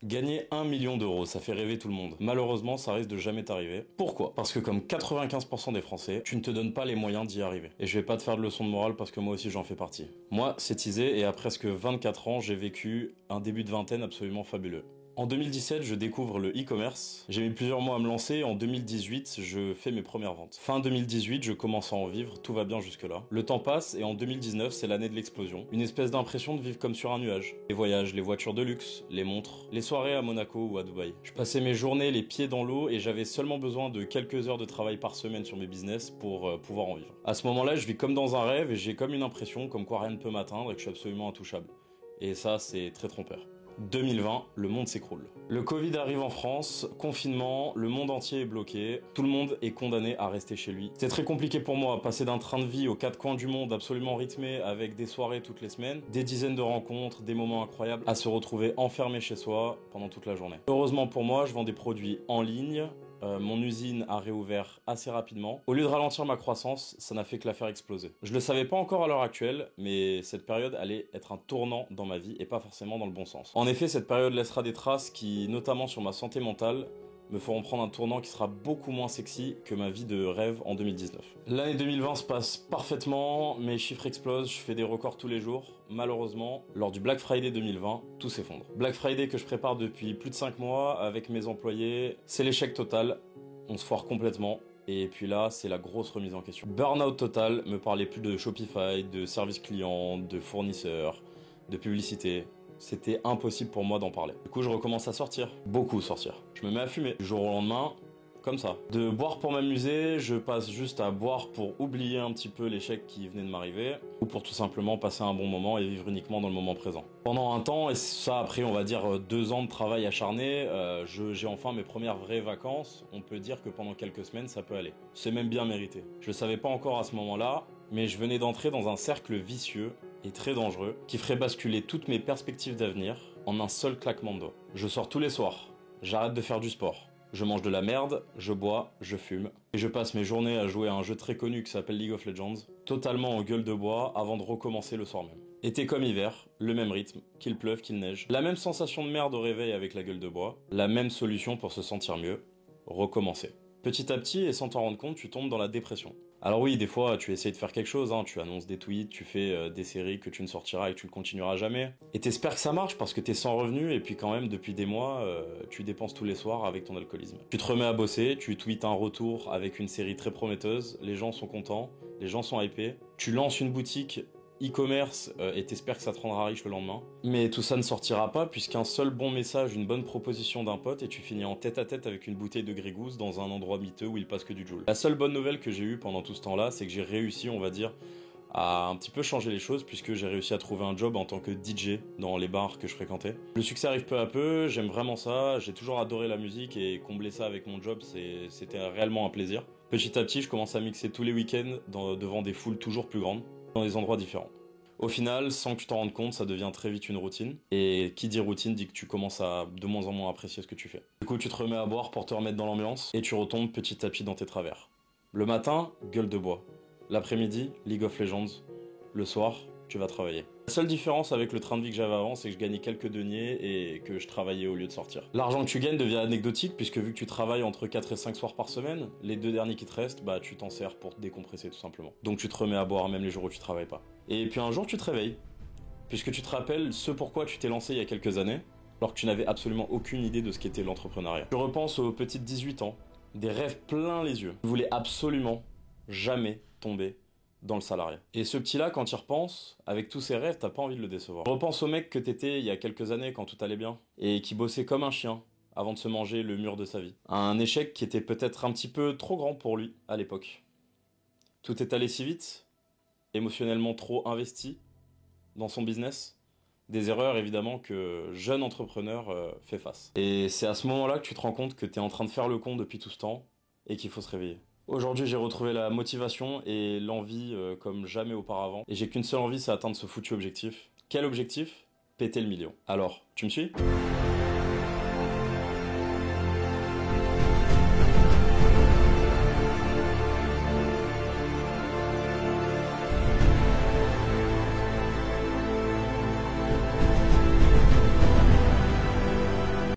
Gagner 1 million d'euros, ça fait rêver tout le monde. Malheureusement, ça risque de jamais t'arriver. Pourquoi? Parce que comme 95% des Français, tu ne te donnes pas les moyens d'y arriver. Et je vais pas te faire de leçon de morale parce que moi aussi j'en fais partie. Moi, c'est Tisé et à presque 24 ans, j'ai vécu un début de vingtaine absolument fabuleux. En 2017, je découvre le e-commerce. J'ai mis plusieurs mois à me lancer. En 2018, je fais mes premières ventes. Fin 2018, je commence à en vivre. Tout va bien jusque-là. Le temps passe et en 2019, c'est l'année de l'explosion. Une espèce d'impression de vivre comme sur un nuage. Les voyages, les voitures de luxe, les montres, les soirées à Monaco ou à Dubaï. Je passais mes journées les pieds dans l'eau et j'avais seulement besoin de quelques heures de travail par semaine sur mes business pour pouvoir en vivre. À ce moment-là, je vis comme dans un rêve et j'ai comme une impression comme quoi rien ne peut m'atteindre et que je suis absolument intouchable. Et ça, c'est très trompeur. 2020, le monde s'écroule. Le Covid arrive en France, confinement, le monde entier est bloqué, tout le monde est condamné à rester chez lui. C'est très compliqué pour moi, passer d'un train de vie aux quatre coins du monde absolument rythmé avec des soirées toutes les semaines, des dizaines de rencontres, des moments incroyables, à se retrouver enfermé chez soi pendant toute la journée. Heureusement pour moi, je vends des produits en ligne. Mon usine a réouvert assez rapidement. Au lieu de ralentir ma croissance, ça n'a fait que la faire exploser. Je le savais pas encore à l'heure actuelle, mais cette période allait être un tournant dans ma vie et pas forcément dans le bon sens. En effet, cette période laissera des traces qui, notamment sur ma santé mentale, me feront prendre un tournant qui sera beaucoup moins sexy que ma vie de rêve en 2019. L'année 2020 se passe parfaitement, mes chiffres explosent, je fais des records tous les jours. Malheureusement, lors du Black Friday 2020, tout s'effondre. Black Friday que je prépare depuis plus de 5 mois avec mes employés, c'est l'échec total, on se foire complètement. Et puis là, c'est la grosse remise en question. Burnout total, me parlez plus de Shopify, de service client, de fournisseurs, de publicité. C'était impossible pour moi d'en parler. Du coup, je recommence à sortir. Beaucoup sortir. Je me mets à fumer. Du jour au lendemain, comme ça. De boire pour m'amuser, je passe juste à boire pour oublier un petit peu l'échec qui venait de m'arriver, ou pour tout simplement passer un bon moment et vivre uniquement dans le moment présent. Pendant un temps, et ça après on va dire 2 ans de travail acharné, j'ai enfin mes premières vraies vacances. On peut dire que pendant quelques semaines ça peut aller. C'est même bien mérité. Je le savais pas encore à ce moment-là, mais je venais d'entrer dans un cercle vicieux et très dangereux qui ferait basculer toutes mes perspectives d'avenir en un seul claquement de doigts. Je sors tous les soirs, j'arrête de faire du sport. Je mange de la merde, je bois, je fume. Et je passe mes journées à jouer à un jeu très connu qui s'appelle League of Legends, totalement en gueule de bois avant de recommencer le soir même. Été comme hiver, le même rythme, qu'il pleuve, qu'il neige. La même sensation de merde au réveil avec la gueule de bois. La même solution pour se sentir mieux, recommencer. Petit à petit, et sans t'en rendre compte, tu tombes dans la dépression. Alors oui, des fois, tu essayes de faire quelque chose, tu annonces des tweets, tu fais des séries que tu ne sortiras et que tu ne continueras jamais. Et t'espères que ça marche parce que t'es sans revenu et puis quand même, depuis des mois, tu dépenses tous les soirs avec ton alcoolisme. Tu te remets à bosser, tu tweets un retour avec une série très prometteuse, les gens sont contents, les gens sont hypés. Tu lances une boutique e-commerce et t'espères que ça te rendra riche le lendemain. Mais tout ça ne sortira pas puisqu'un seul bon message, une bonne proposition d'un pote et tu finis en tête à tête avec une bouteille de Grégousse dans un endroit miteux où il passe que du Joule. La seule bonne nouvelle que j'ai eue pendant tout ce temps-là, c'est que j'ai réussi, on va dire, à un petit peu changer les choses puisque j'ai réussi à trouver un job en tant que DJ dans les bars que je fréquentais. Le succès arrive peu à peu, j'aime vraiment ça, j'ai toujours adoré la musique et combler ça avec mon job, c'était réellement un plaisir. Petit à petit, je commence à mixer tous les week-ends devant des foules toujours plus grandes, dans des endroits différents. Au final, sans que tu t'en rendes compte, ça devient très vite une routine. Et qui dit routine dit que tu commences à de moins en moins apprécier ce que tu fais. Du coup, tu te remets à boire pour te remettre dans l'ambiance et tu retombes petit à petit dans tes travers. Le matin, gueule de bois. L'après-midi, League of Legends. Le soir, tu vas travailler. La seule différence avec le train de vie que j'avais avant, c'est que je gagnais quelques deniers et que je travaillais au lieu de sortir. L'argent que tu gagnes devient anecdotique puisque vu que tu travailles entre 4 et 5 soirs par semaine, les 2 derniers qui te restent, tu t'en sers pour te décompresser tout simplement. Donc tu te remets à boire même les jours où tu travailles pas. Et puis un jour tu te réveilles, puisque tu te rappelles ce pourquoi tu t'es lancé il y a quelques années, alors que tu n'avais absolument aucune idée de ce qu'était l'entrepreneuriat. Je repense aux petites 18 ans, des rêves plein les yeux. Je voulais absolument jamais tomber dans le salariat. Et ce petit-là, quand il repense, avec tous ses rêves, t'as pas envie de le décevoir. Je repense au mec que t'étais il y a quelques années quand tout allait bien, et qui bossait comme un chien avant de se manger le mur de sa vie. Un échec qui était peut-être un petit peu trop grand pour lui à l'époque. Tout est allé si vite, émotionnellement trop investi dans son business. Des erreurs évidemment que jeune entrepreneur fait face. Et c'est à ce moment-là que tu te rends compte que t'es en train de faire le con depuis tout ce temps et qu'il faut se réveiller. Aujourd'hui, j'ai retrouvé la motivation et l'envie comme jamais auparavant. Et j'ai qu'une seule envie, c'est atteindre ce foutu objectif. Quel objectif? Péter le million. Alors, tu me suis?